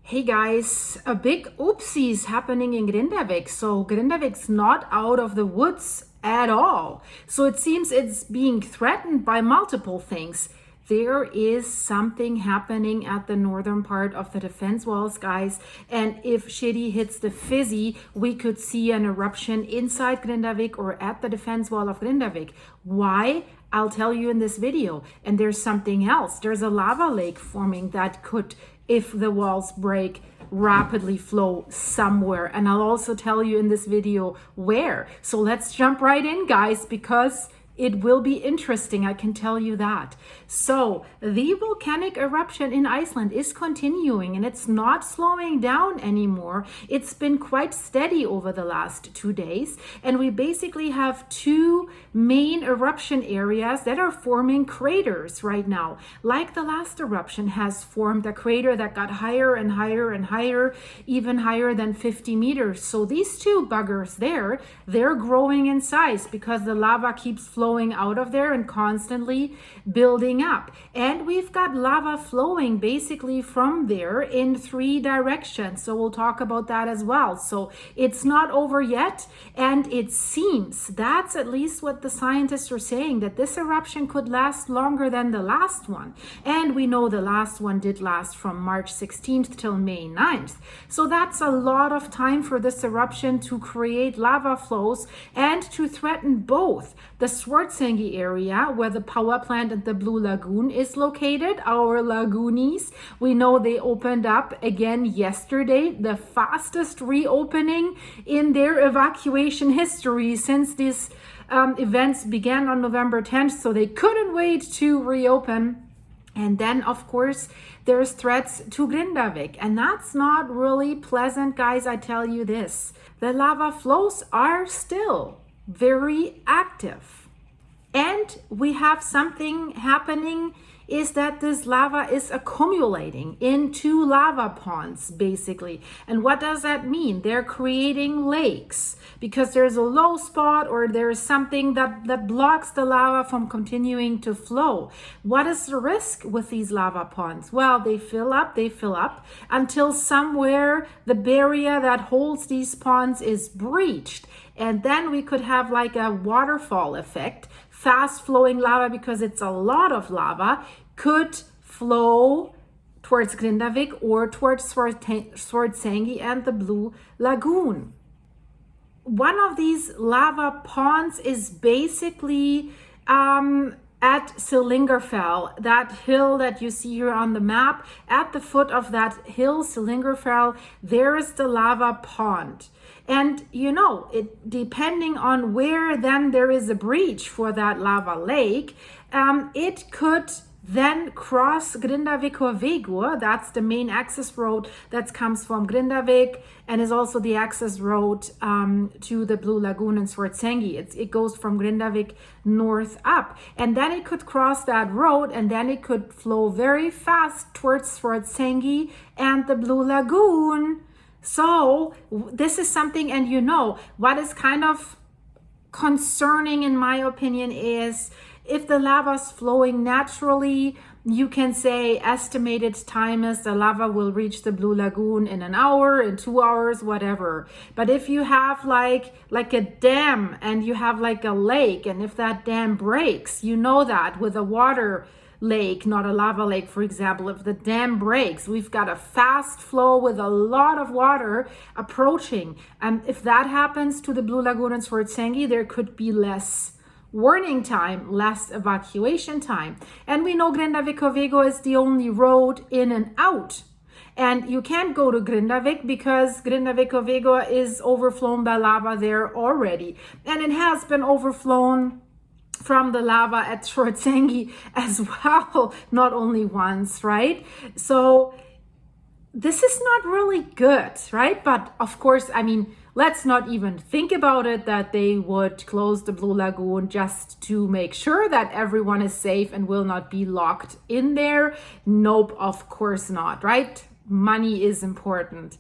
Hey guys, a big oopsies happening in Grindavik. So Grindavik's not out of the woods at all. So it seems it's being threatened by multiple things. There is something happening at the northern part of the defense walls, guys. And if shitty hits the fizzy, we could see an eruption inside Grindavik or at the defense wall of Grindavik. Why? I'll tell you in this video. And there's something else. There's a lava lake forming that could, if the walls break, rapidly flow somewhere. And I'll also tell you in this video where. So let's jump right in, guys, because it will be interesting, I can tell you that. So the volcanic eruption in Iceland is continuing and it's not slowing down anymore. It's been quite steady over the last 2 days. And we basically have two main eruption areas that are forming craters right now. Like the last eruption has formed a crater that got higher and higher and higher, even higher than 50 meters. So these two buggers there, they're growing in size because the lava keeps flowing out of there and constantly building up. And we've got lava flowing basically from there in 3 directions. So we'll talk about that as well. So it's not over yet. And it seems, that's at least what the scientists are saying, that this eruption could last longer than the last one. And we know the last one did last from March 16th till May 9th. So that's a lot of time for this eruption to create lava flows and to threaten both the swartsengi area where the power plant at the Blue Lagoon is located, our lagoonies. We know they opened up again yesterday, the fastest reopening in their evacuation history since these events began on November 10th, so they couldn't wait to reopen. And then, of course, there's threats to Grindavik, and that's not really pleasant, guys. I tell you this, the lava flows are still very active. And we have something happening is that this lava is accumulating into lava ponds, basically. And what does that mean? They're creating lakes because there's a low spot or there's something that blocks the lava from continuing to flow. What is the risk with these lava ponds? Well, they fill up until somewhere the barrier that holds these ponds is breached. And then we could have like a waterfall effect. Fast flowing lava, because it's a lot of lava, could flow towards Grindavik or towards Swartsengi and the Blue Lagoon. One of these lava ponds is basically at Sillingerfell, that hill that you see here on the map. At the foot of that hill, Sillingerfell, there is the lava pond. And you know, it depending on where then there is a breach for that lava lake, it could then cross Grindavik. That's the main access road that comes from Grindavik and is also the access road to the Blue Lagoon and Swartsengi. It goes from Grindavik north up. And then it could cross that road and then it could flow very fast towards Swartsengi and the Blue Lagoon. So this is something, and you know, what is kind of concerning in my opinion is if the lava's flowing naturally, you can say estimated time is the lava will reach the Blue Lagoon in an hour, in 2 hours, whatever. But if you have like a dam and you have like a lake, and if that dam breaks, you know that with a water lake, not a lava lake, for example, if the dam breaks, we've got a fast flow with a lot of water approaching. And if that happens to the Blue Lagoon and Swartsengi, there could be less warning time, less evacuation time. And we know Grindavik is the only road in and out. And you can't go to Grindavik because Grindavik is overflown by lava there already. And it has been overflown from the lava at Swartsengi as well, not only once, right? So this is not really good, right? But of course, I mean, let's not even think about it that they would close the Blue Lagoon just to make sure that everyone is safe and will not be locked in there. Nope, of course not, right? Money is important.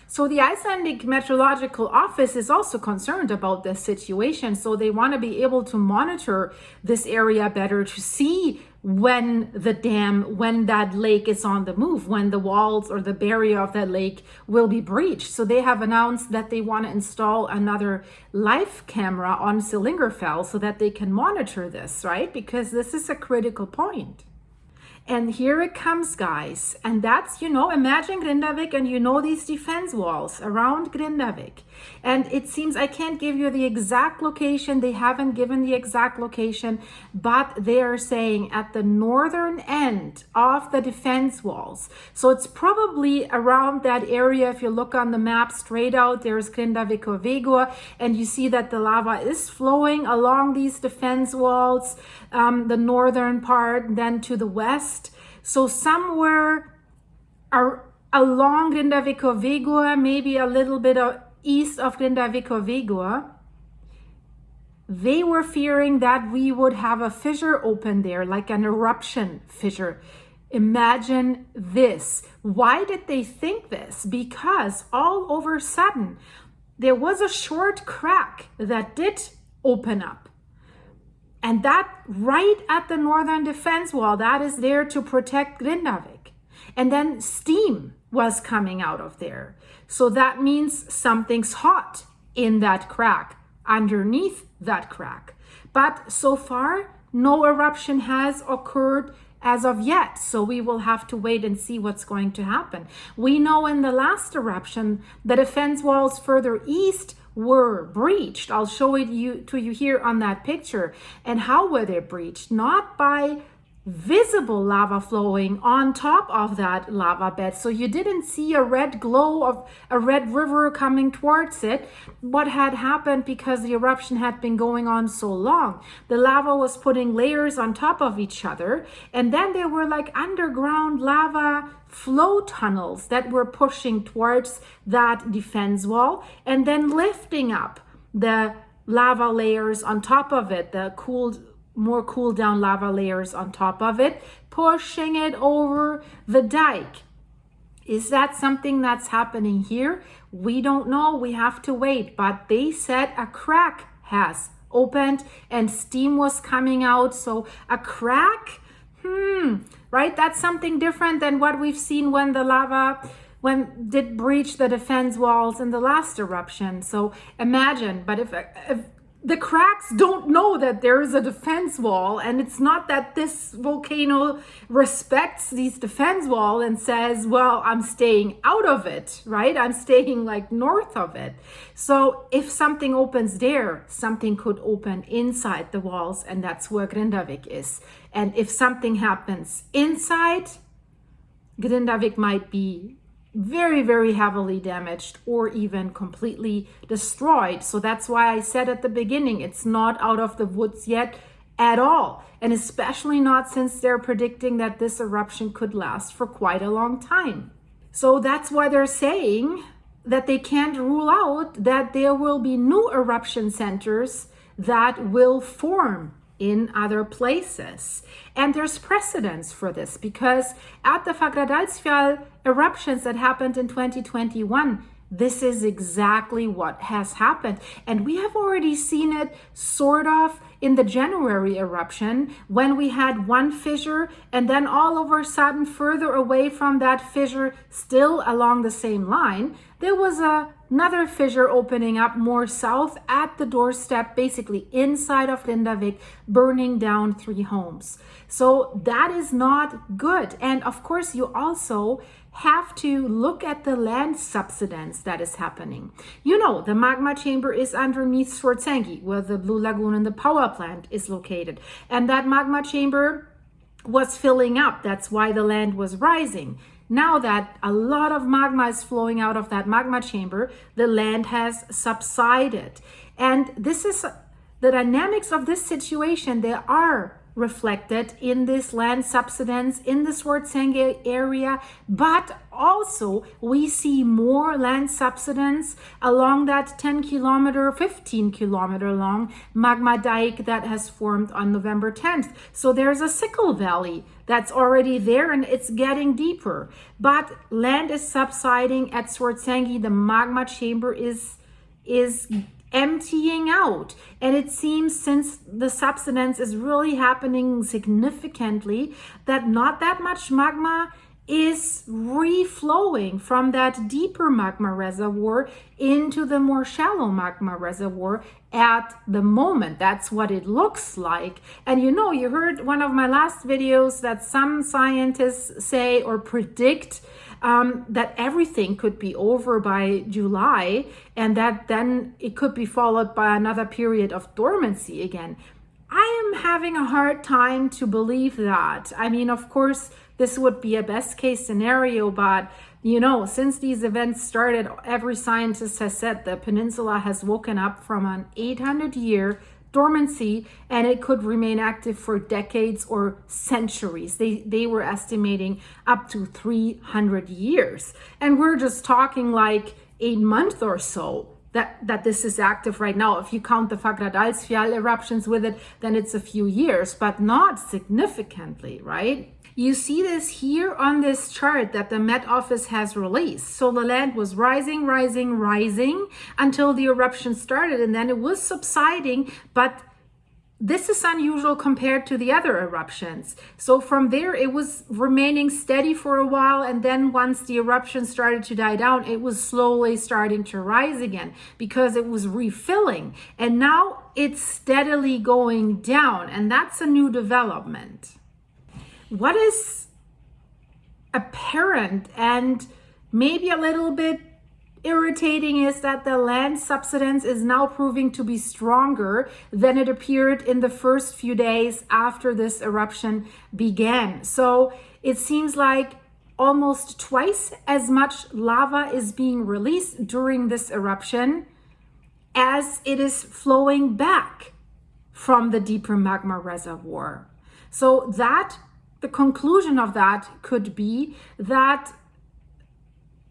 So the Icelandic Meteorological Office is also concerned about this situation. So they want to be able to monitor this area better to see when that lake is on the move, when the walls or the barrier of that lake will be breached. So they have announced that they want to install another live camera on Sillingerfell so that they can monitor this, right? Because this is a critical point. And here it comes, guys. And that's, imagine Grindavik and these defense walls around Grindavik. And it seems I can't give you the exact location. They haven't given the exact location, but they are saying at the northern end of the defense walls. So it's probably around that area. If you look on the map straight out, there's Grindavik or Vegur, and you see that the lava is flowing along these defense walls, the northern part, then to the west. So somewhere along Grindavik or Vegur, maybe a little bit east of Grindavik or Vegur, they were fearing that we would have a fissure open there, like an eruption fissure. Imagine this. Why did they think this? Because all over a sudden, there was a short crack that did open up. And that right at the northern defense wall, that is there to protect Grindavik. And then steam was coming out of there. So that means something's hot in that crack, underneath that crack. But so far, no eruption has occurred as of yet. So we will have to wait and see what's going to happen. We know in the last eruption, the defense walls further east were breached. I'll show it to you here on that picture. And how were they breached? Not by visible lava flowing on top of that lava bed. So you didn't see a red glow of a red river coming towards it. What had happened, because the eruption had been going on so long, the lava was putting layers on top of each other. And then there were like underground lava flow tunnels that were pushing towards that defense wall and then lifting up the lava layers on top of it, the more cool down lava layers on top of it, pushing it over the dike. Is that something that's happening here? We don't know. We have to wait. But they said a crack has opened and steam was coming out. So a crack, right? That's something different than what we've seen when the lava did breach the defense walls in the last eruption. So imagine, but if the cracks don't know that there is a defense wall, and it's not that this volcano respects these defense wall and says, well, I'm staying out of it, right? I'm staying like north of it. So if something opens there, something could open inside the walls, and that's where Grindavik is. And if something happens inside, Grindavik might be very, very heavily damaged or even completely destroyed. So that's why I said at the beginning, it's not out of the woods yet at all. And especially not since they're predicting that this eruption could last for quite a long time. So that's why they're saying that they can't rule out that there will be new eruption centers that will form in other places. And there's precedence for this, because at the Fagradalsfjall eruptions that happened in 2021, this is exactly what has happened. And we have already seen it sort of in the January eruption, when we had one fissure, and then all of a sudden further away from that fissure, still along the same line, there was another fissure opening up more south at the doorstep, basically inside of Grindavik, burning down 3 homes. So that is not good. And of course, you also have to look at the land subsidence that is happening. You know, the magma chamber is underneath Swartsengi, where the Blue Lagoon and the power plant is located. And that magma chamber was filling up. That's why the land was rising. Now that a lot of magma is flowing out of that magma chamber, the land has subsided. And this is the dynamics of this situation. There are reflected in this land subsidence in the Swartsengi area, but also we see more land subsidence along that 10-kilometer, 15-kilometer long magma dike that has formed on November 10th. So there's a sickle valley that's already there and it's getting deeper. But land is subsiding at Swartsengi. The magma chamber is emptying out, and it seems, since the subsidence is really happening significantly, that not that much magma is reflowing from that deeper magma reservoir into the more shallow magma reservoir at the moment. That's what it looks like. And you know, you heard one of my last videos that some scientists say or predict that everything could be over by July, and that then it could be followed by another period of dormancy again. I am having a hard time to believe that. I mean, of course, this would be a best case scenario, but you know, since these events started, every scientist has said the peninsula has woken up from an 800-year dormancy, and it could remain active for decades or centuries. They were estimating up to 300 years. And we're just talking like 8 months or so that this is active right now. If you count the Fagradalsfjall eruptions with it, then it's a few years, but not significantly, right? You see this here on this chart that the Met Office has released. So the land was rising until the eruption started, and then it was subsiding, but this is unusual compared to the other eruptions. So from there, it was remaining steady for a while, and then once the eruption started to die down, it was slowly starting to rise again because it was refilling, and now it's steadily going down, and that's a new development. What is apparent and maybe a little bit irritating is that the land subsidence is now proving to be stronger than it appeared in the first few days after this eruption began. So it seems like almost twice as much lava is being released during this eruption as it is flowing back from the deeper magma reservoir. So the conclusion of that could be that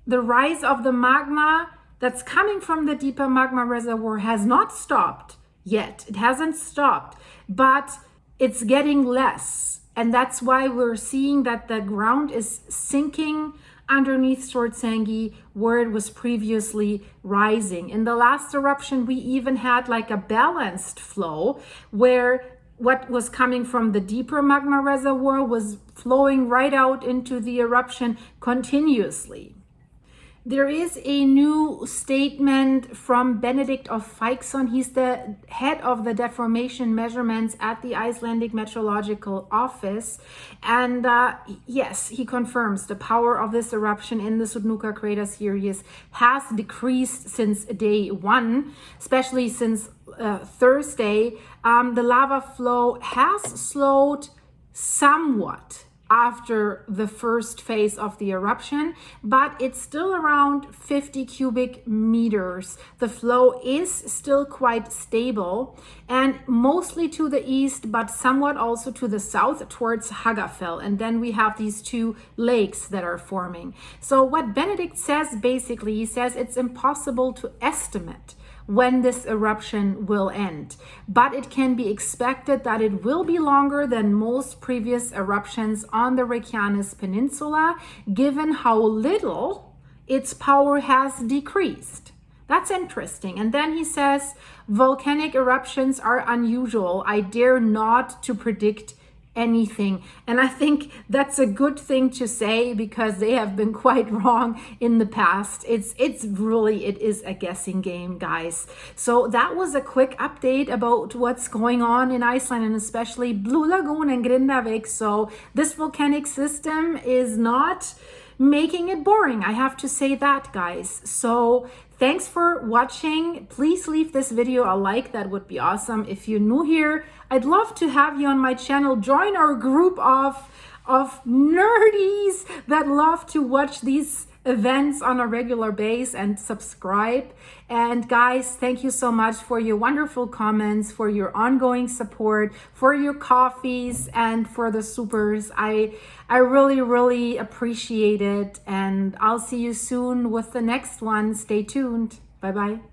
the rise of the magma that's coming from the deeper magma reservoir has not stopped yet. It hasn't stopped, but it's getting less. And that's why we're seeing that the ground is sinking underneath Swartsengi where it was previously rising. In the last eruption, we even had like a balanced flow where what was coming from the deeper magma reservoir was flowing right out into the eruption continuously. There is a new statement from Benedict of Feixon. He's the head of the deformation measurements at the Icelandic Meteorological Office. And yes, he confirms the power of this eruption in the Sudnuka crater series has decreased since day one, especially since Thursday. The lava flow has slowed somewhat after the first phase of the eruption, but it's still around 50 cubic meters. The flow is still quite stable and mostly to the east, but somewhat also to the south towards Hagafell. And then we have these two lakes that are forming. So what Benedict says, basically, he says it's impossible to estimate when this eruption will end, but it can be expected that it will be longer than most previous eruptions on the Reykjanes Peninsula, given how little its power has decreased. That's interesting. And then he says, volcanic eruptions are unusual. I dare not to predict anything. And I think that's a good thing to say because they have been quite wrong in the past. It is a guessing game, guys. So that was a quick update about what's going on in Iceland, and especially Blue Lagoon and Grindavik. So this volcanic system is not making it boring. I have to say that, guys. So thanks for watching. Please leave this video a like. That would be awesome. If you're new here, I'd love to have you on my channel. Join our group of nerdies that love to watch these events on a regular basis and subscribe. And guys, thank you so much for your wonderful comments, for your ongoing support, for your coffees, and for the supers. I really, really appreciate it. And I'll see you soon with the next one. Stay tuned. Bye-bye.